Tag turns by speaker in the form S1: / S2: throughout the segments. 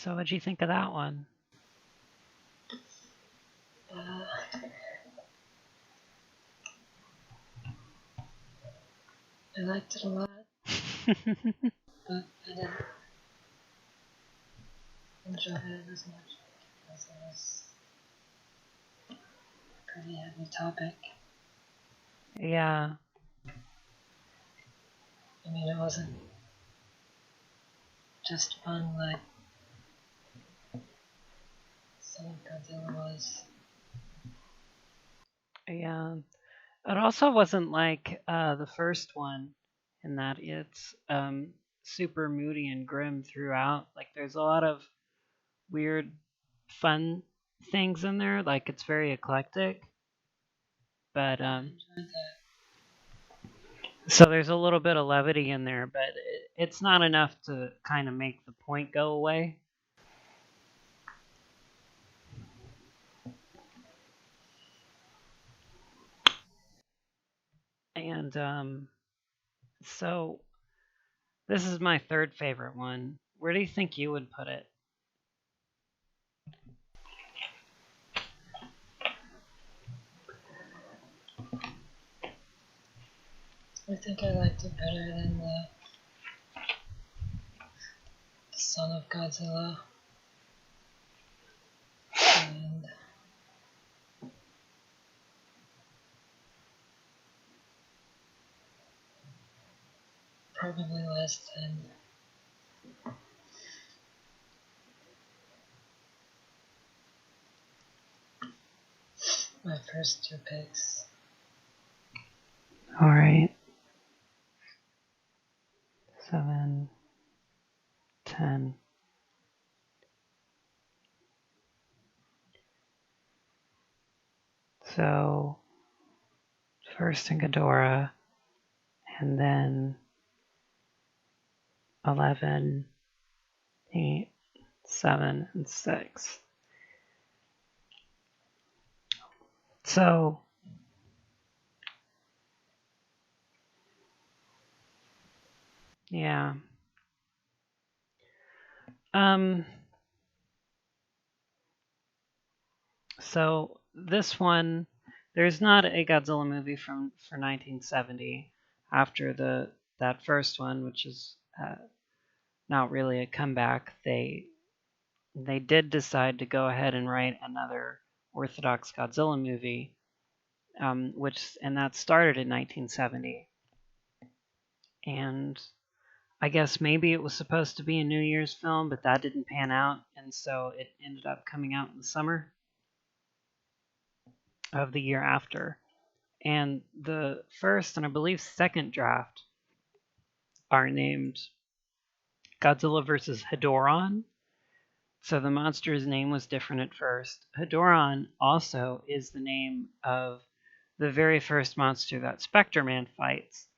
S1: So what'd you think of that one?
S2: Uh, I liked it a lot, but I didn't enjoy it as much because it was a pretty heavy topic.
S1: Yeah.
S2: I mean, it wasn't just fun like some of Godzilla was.
S1: Yeah. It also wasn't like the first one in that it's super moody and grim throughout. Like there's a lot of weird, fun things in there. Like it's very eclectic, but
S2: I enjoyed that.
S1: so there's a little bit of levity in there, but it's not enough to kind of make the point go away. And so this is my third favorite one. Where do you think you would put it?
S2: I think I liked it better than the Son of Godzilla and probably less than my first two picks.
S1: All right. 7, 10. So first in Hedorah, and then 11, 8, 7, and 6. So yeah. Um. So this one, there's not a Godzilla movie for 1970 after that first one, which is not really a comeback. They did decide to go ahead and write another orthodox Godzilla movie, and that started in 1970. And I guess maybe it was supposed to be a New Year's film, but that didn't pan out, and so it ended up coming out in the summer of the year after. And the first and I believe second draft are named Godzilla vs. Hedorah. So the monster's name was different at first. Hedorah also is the name of the very first monster that Spectre Man fights.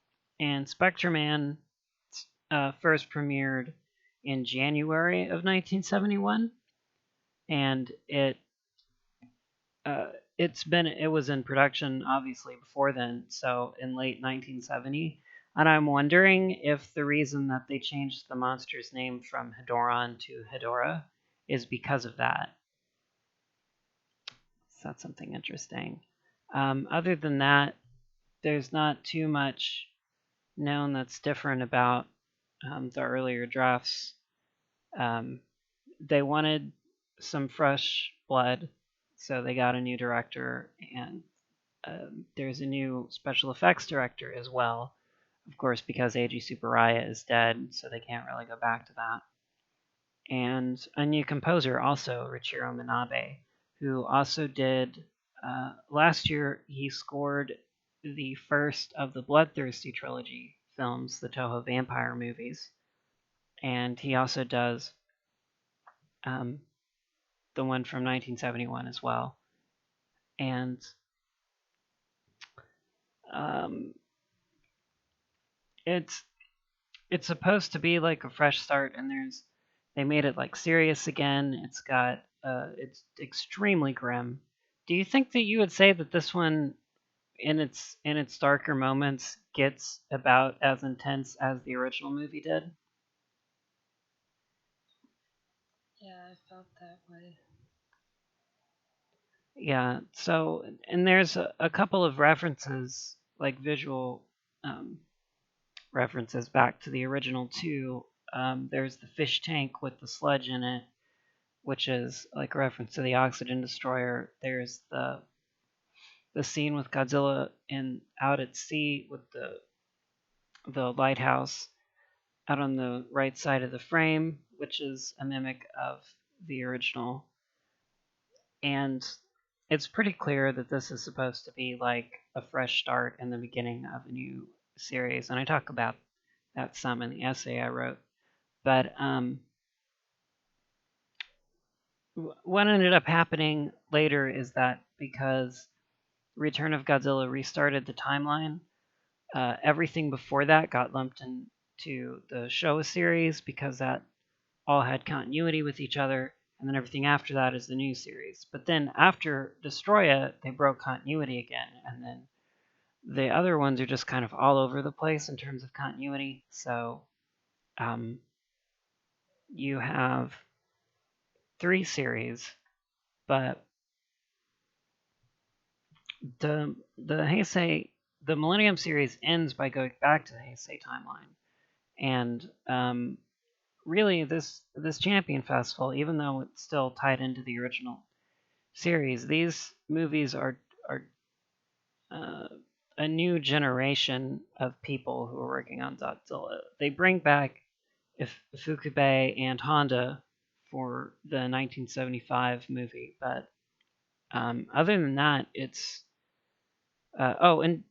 S1: And Spectre Man first premiered in January of 1971, and it was in production obviously before then, so in late 1970. And I'm wondering if the reason that they changed the monster's name from Hedorah to Hedorah is because of that. So that's something interesting. Other than that, there's not too much known that's different about the earlier drafts. They wanted some fresh blood, so they got a new director, and there's a new special effects director as well. Of course, because Eiji Tsuburaya is dead, so they can't really go back to that. And a new composer, also Richiro Minabe, who also did last year. He scored the first of the Bloodthirsty trilogy films, the Toho vampire movies, and he also does the one from 1971 as well. And um, it's it's supposed to be like a fresh start, and they made it like serious again. It's extremely grim. Do you think that you would say that this one, in its darker moments, gets about as intense as the original movie did?
S2: Yeah, I felt that way.
S1: Yeah. So, and there's a couple of references, like visual references back to the original too. There's the fish tank with the sludge in it, which is like a reference to the oxygen destroyer. There's the scene with Godzilla in out at sea with the lighthouse out on the right side of the frame, which is a mimic of the original. And it's pretty clear that this is supposed to be like a fresh start in the beginning of a new series. And I talk about that some in the essay I wrote. But what ended up happening later is that because Return of Godzilla restarted the timeline, everything before that got lumped into the Showa series because that all had continuity with each other, and then everything after that is the new series. But then after Destroya, they broke continuity again, and then the other ones are just kind of all over the place in terms of continuity. So um, you have 3 series, but the Heisei the Millennium series ends by going back to the Heisei timeline, and really this Champion Festival, even though it's still tied into the original series, these movies are uh, a new generation of people who are working on Godzilla. They bring back Ifukube and Honda for the 1975 movie, but other than that, it's and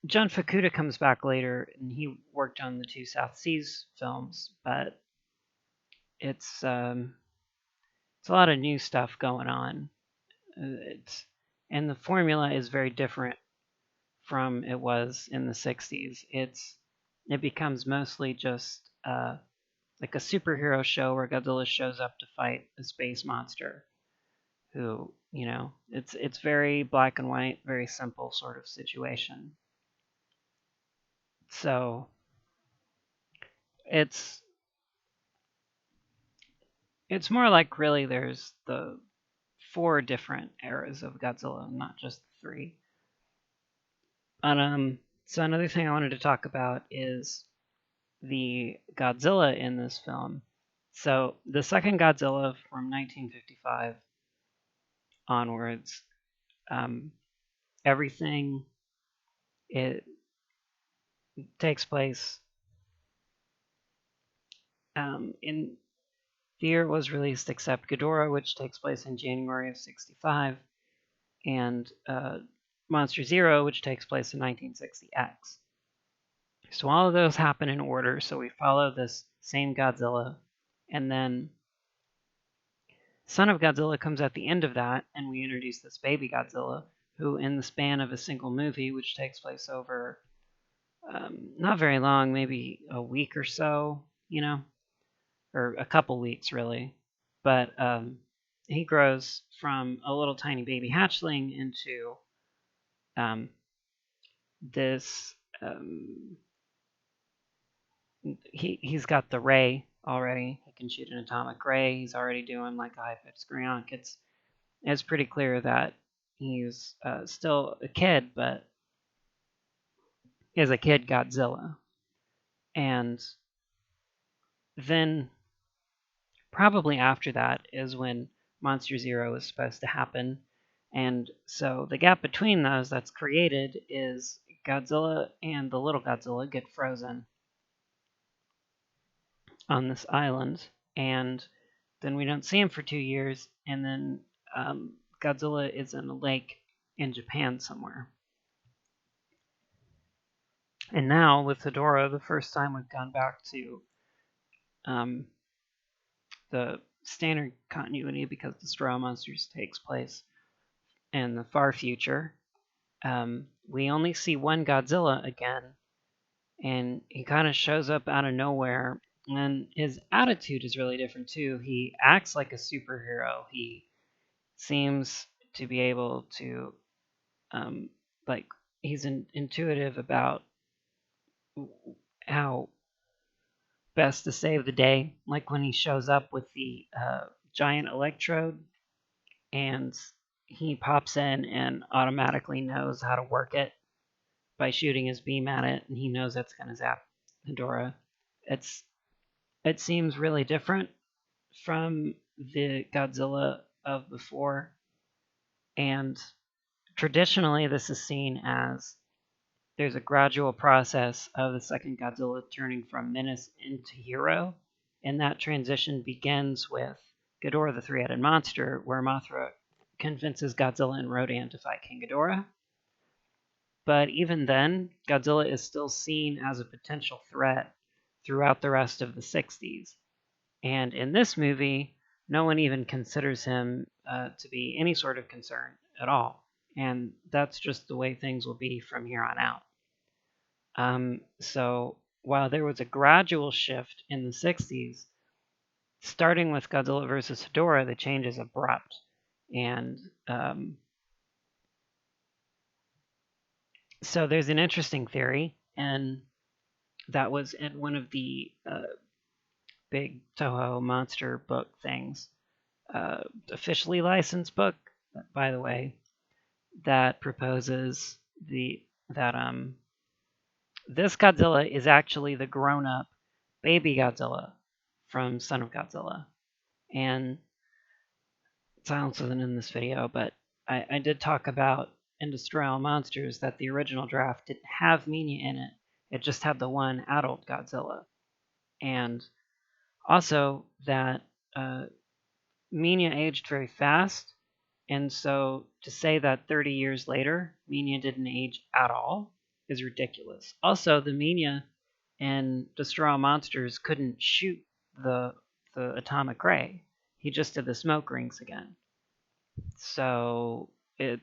S1: John Fukuda comes back later, and he worked on the 2 South Seas films, but it's a lot of new stuff going on. It's and the formula is very different from it was in the 60s. It becomes mostly just like a superhero show where Godzilla shows up to fight a space monster who, it's very black and white, very simple sort of situation. So it's it's more like really there's the 4 different eras of Godzilla, not just 3. But so another thing I wanted to talk about is the Godzilla in this film. So the second Godzilla from 1955 onwards, um, everything it takes place in the year it was released, except Ghidorah, which takes place in January of '65, and Monster Zero, which takes place in 1960X. So all of those happen in order. So we follow this same Godzilla, and then Son of Godzilla comes at the end of that, and we introduce this baby Godzilla, who, in the span of a single movie, which takes place over not very long, maybe a week or so, or a couple weeks really, but he grows from a little tiny baby hatchling into um, this. He's got the ray already. He can shoot an atomic ray. He's already doing like a high pitched screonk. It's pretty clear that he's still a kid, but is a kid Godzilla. And then probably after that is when Monster Zero is supposed to happen. And so the gap between those that's created is Godzilla and the little Godzilla get frozen on this island. And then we don't see him for 2 years. And then Godzilla is in a lake in Japan somewhere. And now with Hedorah, the first time we've gone back to the standard continuity because the Straw Monsters takes place in the far future. We only see one Godzilla again, and he kind of shows up out of nowhere. And his attitude is really different too. He acts like a superhero. He seems to be able to, like, he's intuitive about how best to save the day. Like when he shows up with the giant electrode, and he pops in and automatically knows how to work it by shooting his beam at it, and he knows that's going to zap Hedorah. It seems really different from the Godzilla of before, and traditionally this is seen as there's a gradual process of the second Godzilla turning from menace into hero, and that transition begins with Ghidorah the Three-Headed Monster, where Mothra convinces Godzilla and Rodan to fight King Ghidorah. But even then, Godzilla is still seen as a potential threat throughout the rest of the 60s. And in this movie, no one even considers him to be any sort of concern at all. And that's just the way things will be from here on out. So while there was a gradual shift in the 60s, starting with Godzilla vs. Hedorah, the change is abrupt. And so there's an interesting theory, and that was in one of the big Toho monster book things, officially licensed book, by the way, that proposes that this Godzilla is actually the grown-up baby Godzilla from Son of Godzilla. And silence isn't in this video, but I did talk about in Destroy All Monsters that the original draft didn't have Minya in it. It just had the one adult Godzilla. And also that Minya aged very fast, and so to say that 30 years later Minya didn't age at all is ridiculous. Also, the Minya in Destroy All Monsters couldn't shoot the atomic ray. He just did the smoke rings again. So it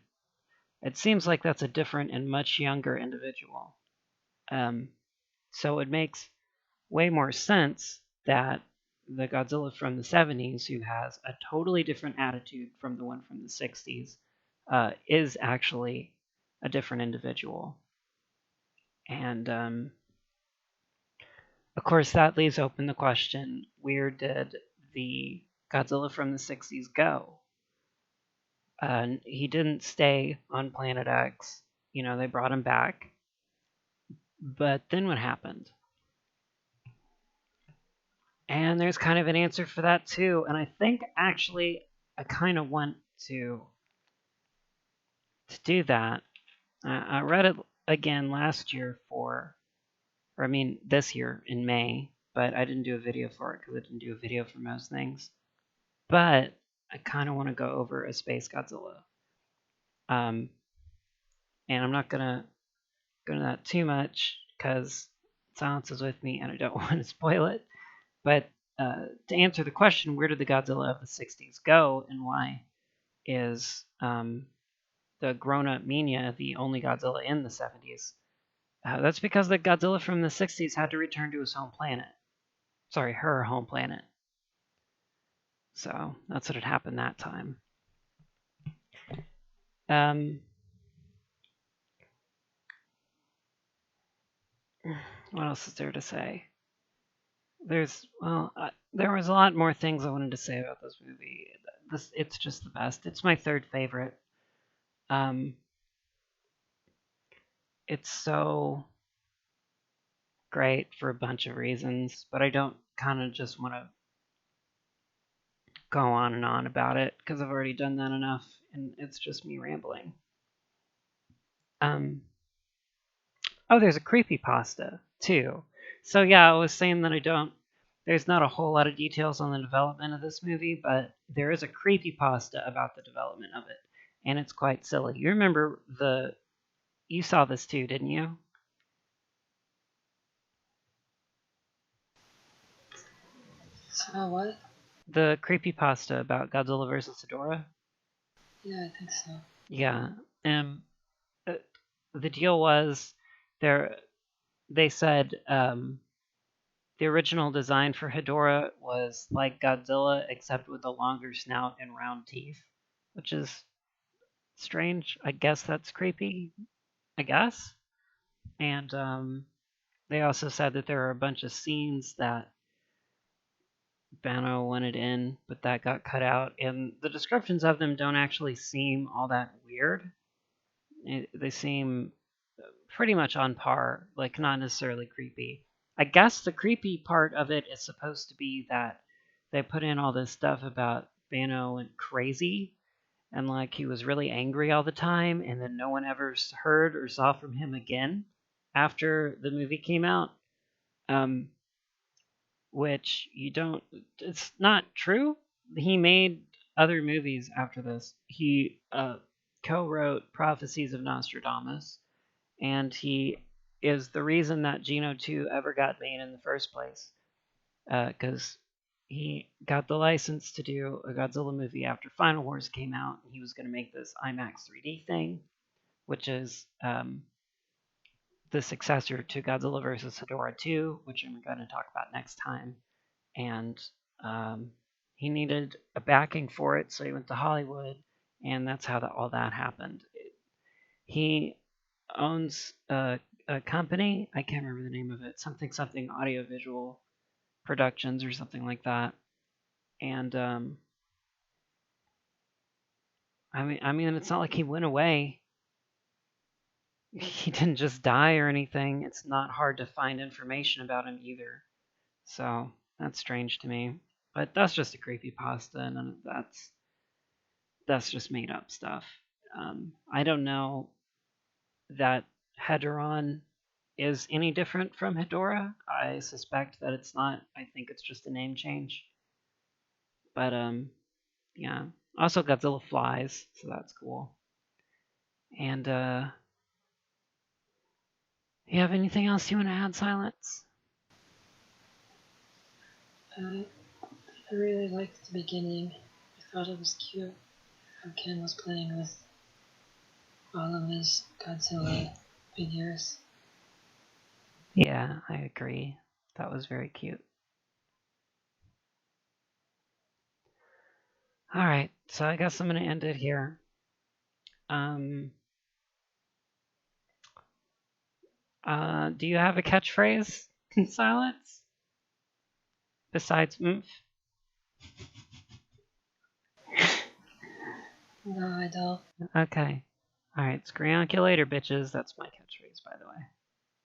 S1: seems like that's a different and much younger individual. So it makes way more sense that the Godzilla from the 70s, who has a totally different attitude from the one from the 60s, is actually a different individual. And of course, that leaves open the question, where did the Godzilla from the 60s go? He didn't stay on Planet X. They brought him back. But then what happened? And there's kind of an answer for that too. And I think actually I kind of want to do that. I read it again last year this year in May, but I didn't do a video for it because I didn't do a video for most things. But I kind of want to go over a Space Godzilla. And I'm not going to go into that too much because silence is with me and I don't want to spoil it. But to answer the question, where did the Godzilla of the 60s go, and why is the grown-up Minya the only Godzilla in the 70s? That's because the Godzilla from the 60s had to return to his home planet. Sorry, her home planet. So that's what had happened that time. What else is there to say? There was a lot more things I wanted to say about this movie. It's just the best. It's my third favorite. It's so great for a bunch of reasons, but I don't kind of just want to go on and on about it because I've already done that enough, and it's just me rambling. Oh, there's a creepypasta too. So yeah, I was saying that there's not a whole lot of details on the development of this movie, but there is a creepypasta about the development of it, and it's quite silly. You remember you saw this too, didn't you?
S2: What?
S1: The creepypasta about Godzilla vs. Hedorah?
S2: Yeah, I think so.
S1: Yeah. The deal was they said the original design for Hedorah was like Godzilla, except with a longer snout and round teeth, which is strange. I guess that's creepy. I guess. And they also said that there are a bunch of scenes that Bano wanted in, but that got cut out, and the descriptions of them don't actually seem all that weird. They seem pretty much on par, like not necessarily creepy. I guess the creepy part of it is supposed to be that they put in all this stuff about Bano went crazy and like he was really angry all the time, and then no one ever heard or saw from him again after the movie came out. Um, which you don't. It's not true. He made other movies after this. He co-wrote Prophecies of Nostradamus, and he is the reason that Geno 2 ever got made in the first place. Because he got the license to do a Godzilla movie after Final Wars came out. And he was going to make this IMAX 3D thing, which is the successor to Godzilla vs. Hedorah 2, which I'm going to talk about next time. And um, he needed a backing for it, so he went to Hollywood, and that's how all that happened. He owns a company. I can't remember the name of it. Something audiovisual productions or something like that. And I mean, it's not like he went away. He didn't just die or anything. It's not hard to find information about him either. So that's strange to me. But that's just a creepypasta, and that's just made up stuff. I don't know that Hedorah is any different from Hedorah. I suspect that it's not. I think it's just a name change. But yeah. Also, Godzilla flies, so that's cool. And you have anything else you want to add, Silence?
S2: I really liked the beginning. I thought it was cute how Ken was playing with all of his Godzilla figures.
S1: Yeah, I agree. That was very cute. All right, so I guess I'm going to end it here. Um, do you have a catchphrase, Silence? Besides "oomph"?
S2: No, I don't.
S1: Okay. All right, scream you later, bitches. That's my catchphrase, by the way.